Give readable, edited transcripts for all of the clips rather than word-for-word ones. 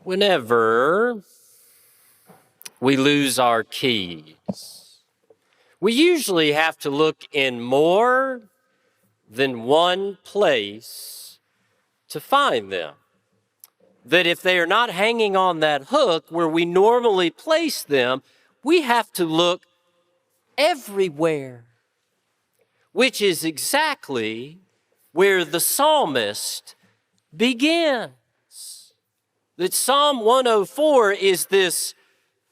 Whenever we lose our keys, we usually have to look in more than one place to find them. That if they are not hanging on that hook where we normally place them, we have to look everywhere, which is exactly where the psalmist begins. That Psalm 104 is this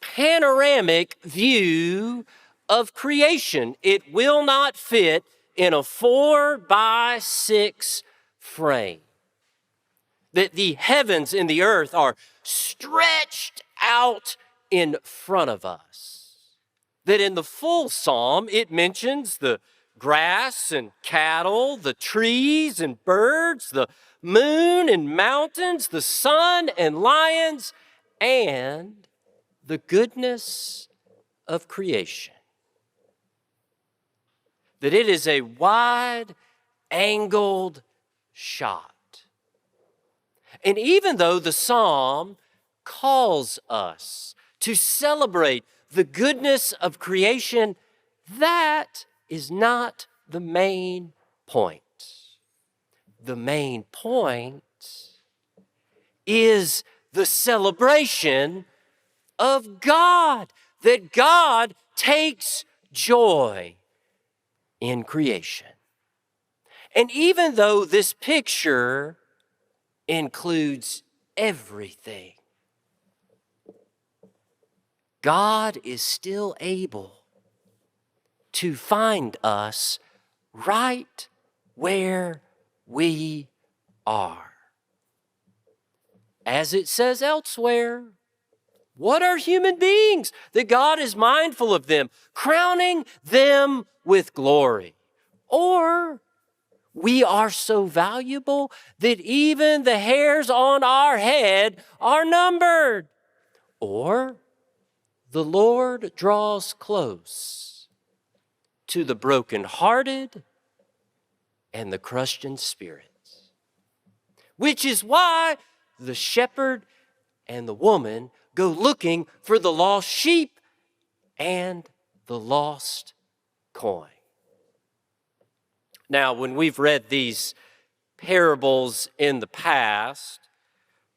panoramic view of creation. It will not fit in a 4x6 frame. That the heavens and the earth are stretched out in front of us. That in the full psalm, it mentions the grass and cattle, the trees and birds, the moon and mountains, the sun and lions, and the goodness of creation. That it is a wide-angled shot. And even though the psalm calls us to celebrate the goodness of creation, that is not the main point. The main point is the celebration of God, that God takes joy in creation. And even though this picture includes everything, God is still able to find us right where we are. As it says elsewhere, what are human beings that God is mindful of them, crowning them with glory? Or we are so valuable that even the hairs on our head are numbered. Or the Lord draws close to the brokenhearted and the crushed in spirit. Which is why the shepherd and the woman go looking for the lost sheep and the lost coin. Now, when we've read these parables in the past,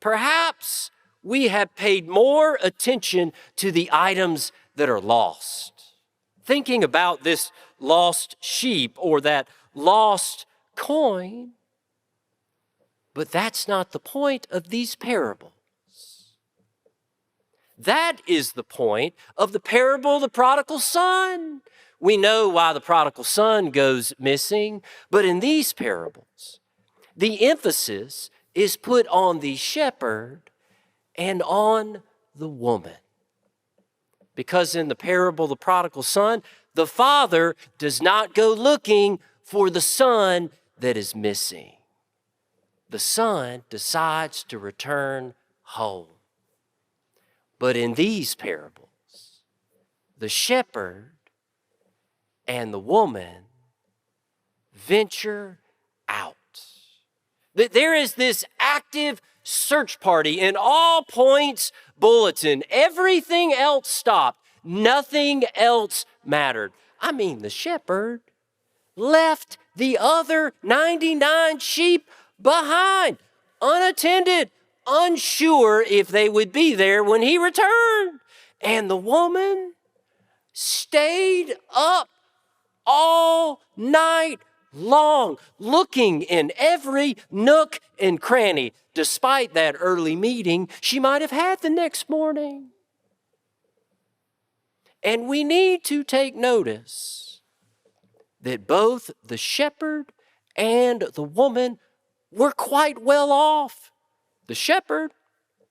perhaps we have paid more attention to the items that are lost. Thinking about this lost sheep or that lost coin, but that's not the point of these parables. That is the point of the parable of the prodigal son. We know why the prodigal son goes missing, but in these parables, the emphasis is put on the shepherd and on the woman. Because in the parable of the prodigal son, the father does not go looking for the son that is missing. The son decides to return home. But in these parables, the shepherd and the woman venture out. That there is this active search party in all points bulletin. Everything else stopped. Nothing else mattered. I mean, the shepherd left the other 99 sheep behind, unattended, unsure if they would be there when he returned. And the woman stayed up all night long, looking in every nook and cranny, despite that early meeting she might have had the next morning. And we need to take notice that both the shepherd and the woman were quite well off. The shepherd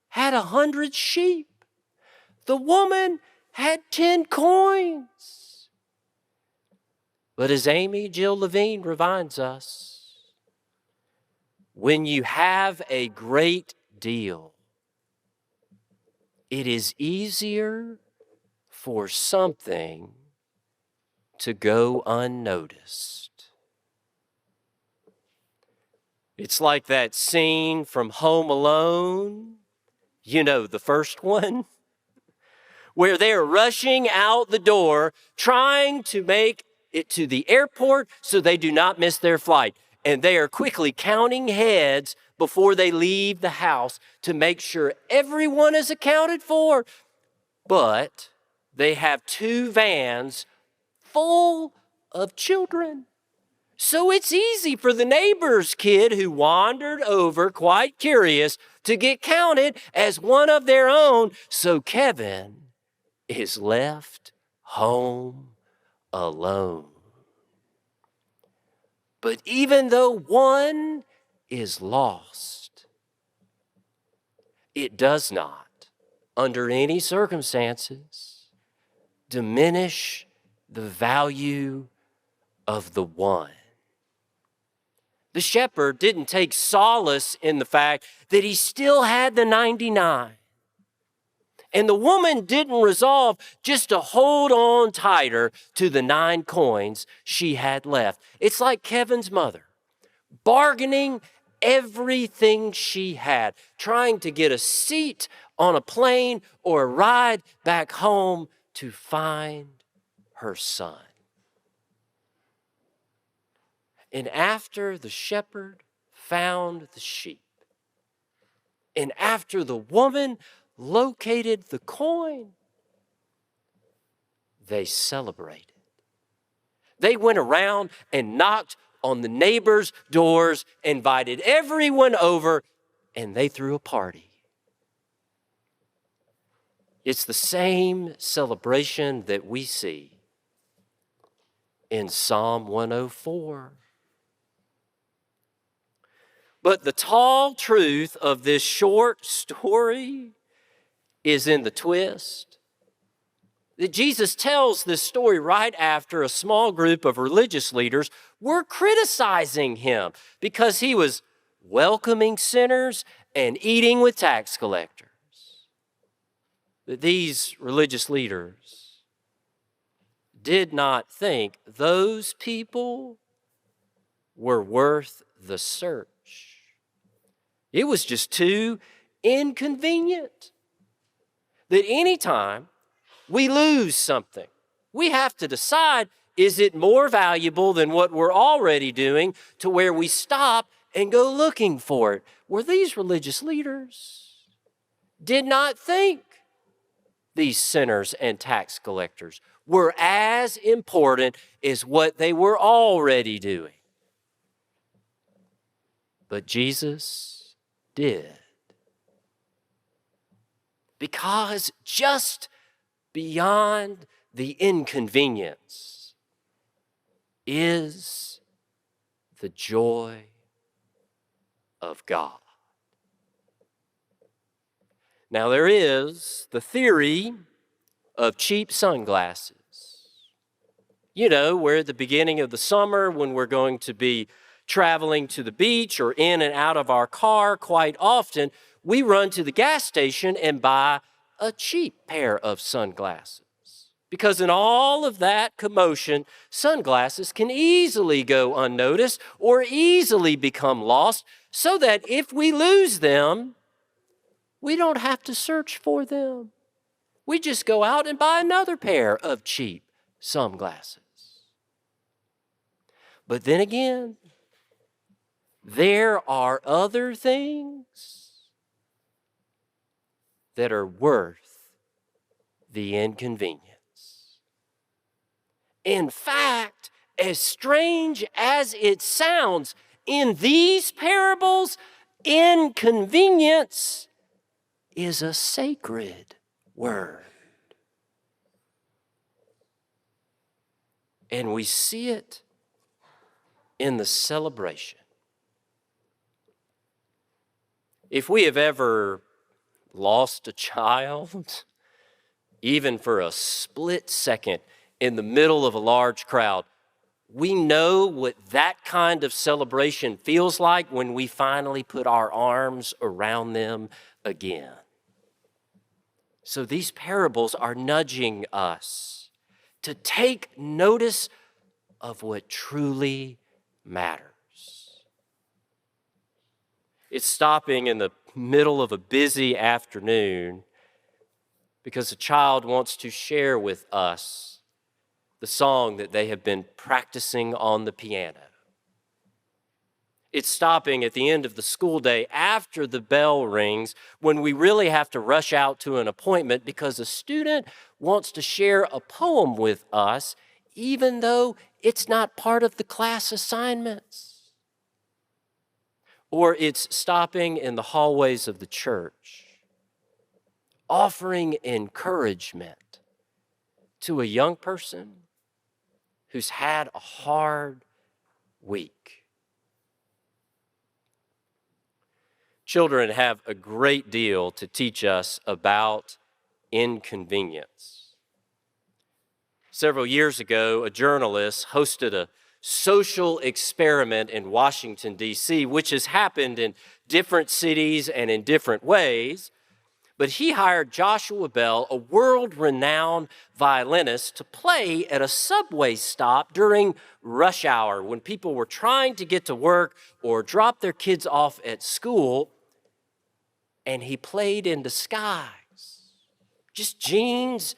had 100 sheep. The woman had 10 coins. But as Amy Jill Levine reminds us, when you have a great deal, it is easier for something to go unnoticed. It's like that scene from Home Alone. You know, the first one, where they're rushing out the door, trying to make it to the airport so they do not miss their flight. And they are quickly counting heads before they leave the house to make sure everyone is accounted for. But they have 2 vans full of children. So it's easy for the neighbor's kid who wandered over, quite curious, to get counted as one of their own. So Kevin is left home alone. But even though one is lost, it does not, under any circumstances, diminish the value of the one. The shepherd didn't take solace in the fact that he still had the 99. And the woman didn't resolve just to hold on tighter to the 9 coins she had left. It's like Kevin's mother, bargaining everything she had, trying to get a seat on a plane or a ride back home to find her son. And after the shepherd found the sheep, and after the woman located the coin, they celebrated. They went around and knocked on the neighbors' doors, invited everyone over, and they threw a party. It's the same celebration that we see in Psalm 104. But the tall truth of this short story is in the twist. That Jesus tells this story right after a small group of religious leaders were criticizing him because he was welcoming sinners and eating with tax collectors. That these religious leaders did not think those people were worth the search. It was just too inconvenient. That anytime we lose something, we have to decide, is it more valuable than what we're already doing, to where we stop and go looking for it? Were these religious leaders did not think these sinners and tax collectors were as important as what they were already doing. But Jesus did. Because just beyond the inconvenience is the joy of God. Now, there is the theory of cheap sunglasses. You know, where at the beginning of the summer, when we're going to be traveling to the beach or in and out of our car, quite often, we run to the gas station and buy a cheap pair of sunglasses. Because in all of that commotion, sunglasses can easily go unnoticed or easily become lost, so that if we lose them, we don't have to search for them. We just go out and buy another pair of cheap sunglasses. But then again, there are other things that are worth the inconvenience. In fact, as strange as it sounds, in these parables, inconvenience is a sacred word. And we see it in the celebration. If we have ever lost a child, even for a split second in the middle of a large crowd, we know what that kind of celebration feels like when we finally put our arms around them again. So these parables are nudging us to take notice of what truly matters. It's stopping in the middle of a busy afternoon because a child wants to share with us the song that they have been practicing on the piano. It's stopping at the end of the school day after the bell rings when we really have to rush out to an appointment because a student wants to share a poem with us even though it's not part of the class assignments. Or it's stopping in the hallways of the church, offering encouragement to a young person who's had a hard week. Children have a great deal to teach us about inconvenience. Several years ago, a journalist hosted a social experiment in Washington, D.C., which has happened in different cities and in different ways. But he hired Joshua Bell, a world-renowned violinist, to play at a subway stop during rush hour when people were trying to get to work or drop their kids off at school. And he played in disguise, just jeans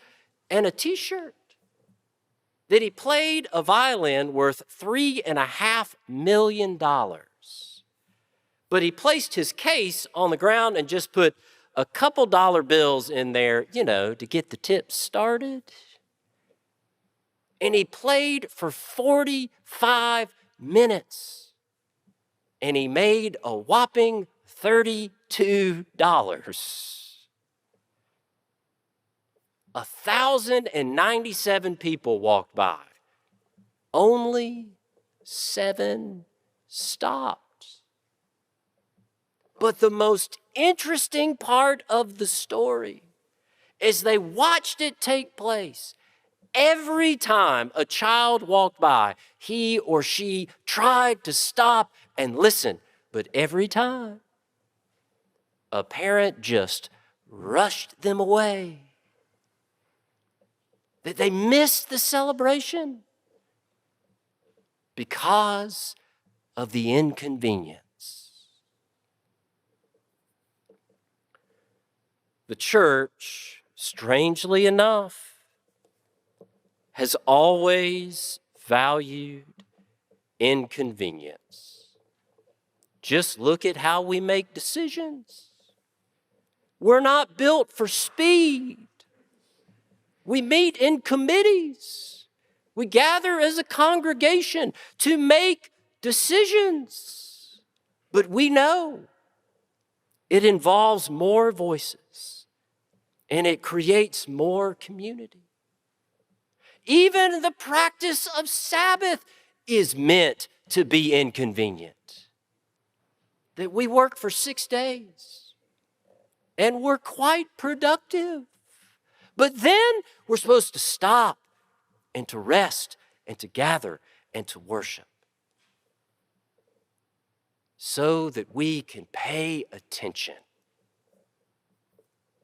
and a t-shirt. That he played a violin worth $3.5 million. But he placed his case on the ground and just put a couple dollar bills in there, to get the tips started. And he played for 45 minutes. And he made a whopping $32. 1,097 people walked by. Only 7 stopped. But the most interesting part of the story is they watched it take place. Every time a child walked by, he or she tried to stop and listen. But every time, a parent just rushed them away. That they missed the celebration because of the inconvenience. The church, strangely enough, has always valued inconvenience. Just look at how we make decisions. We're not built for speed. We meet in committees. We gather as a congregation to make decisions. But we know it involves more voices and it creates more community. Even the practice of Sabbath is meant to be inconvenient. That we work for 6 days and we're quite productive. But then we're supposed to stop and to rest and to gather and to worship so that we can pay attention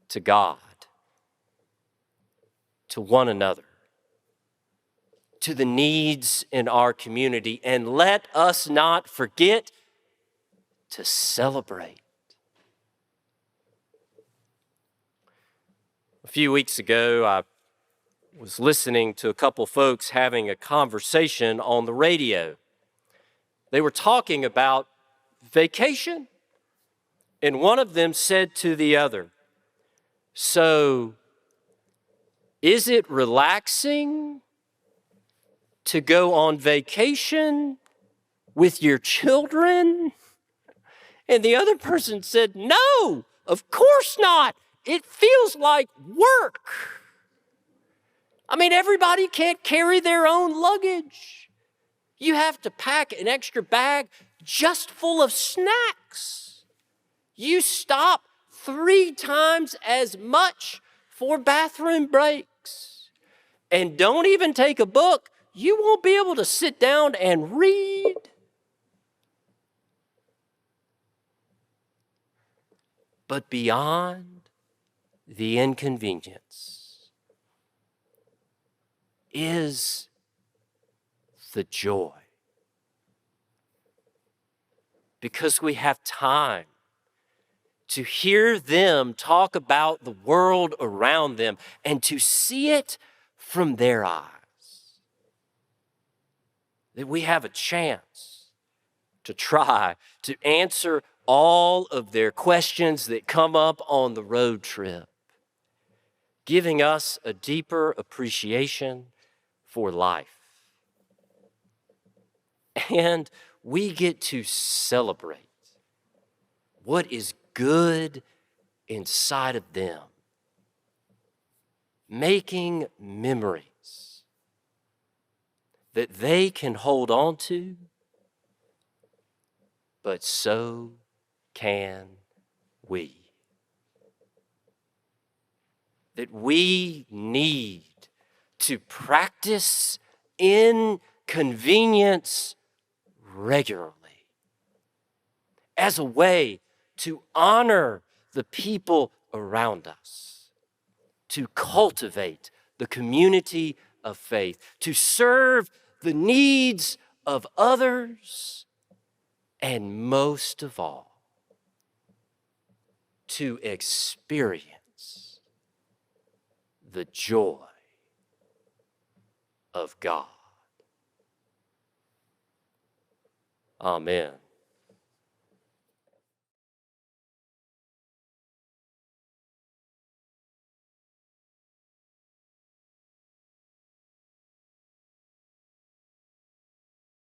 to God, to one another, to the needs in our community, and let us not forget to celebrate. A few weeks ago, I was listening to a couple folks having a conversation on the radio. They were talking about vacation, and one of them said to the other, "So, is it relaxing to go on vacation with your children?" And the other person said, "No, of course not. It feels like work. I mean, everybody can't carry their own luggage. You have to pack an extra bag just full of snacks. You stop 3 times as much for bathroom breaks. And don't even take a book. You won't be able to sit down and read." But beyond the inconvenience is the joy. Because we have time to hear them talk about the world around them and to see it from their eyes. That we have a chance to try to answer all of their questions that come up on the road trip, giving us a deeper appreciation for life. And we get to celebrate what is good inside of them, making memories that they can hold on to, but so can we. That we need to practice inconvenience regularly as a way to honor the people around us, to cultivate the community of faith, to serve the needs of others, and most of all, to experience the joy of God. Amen.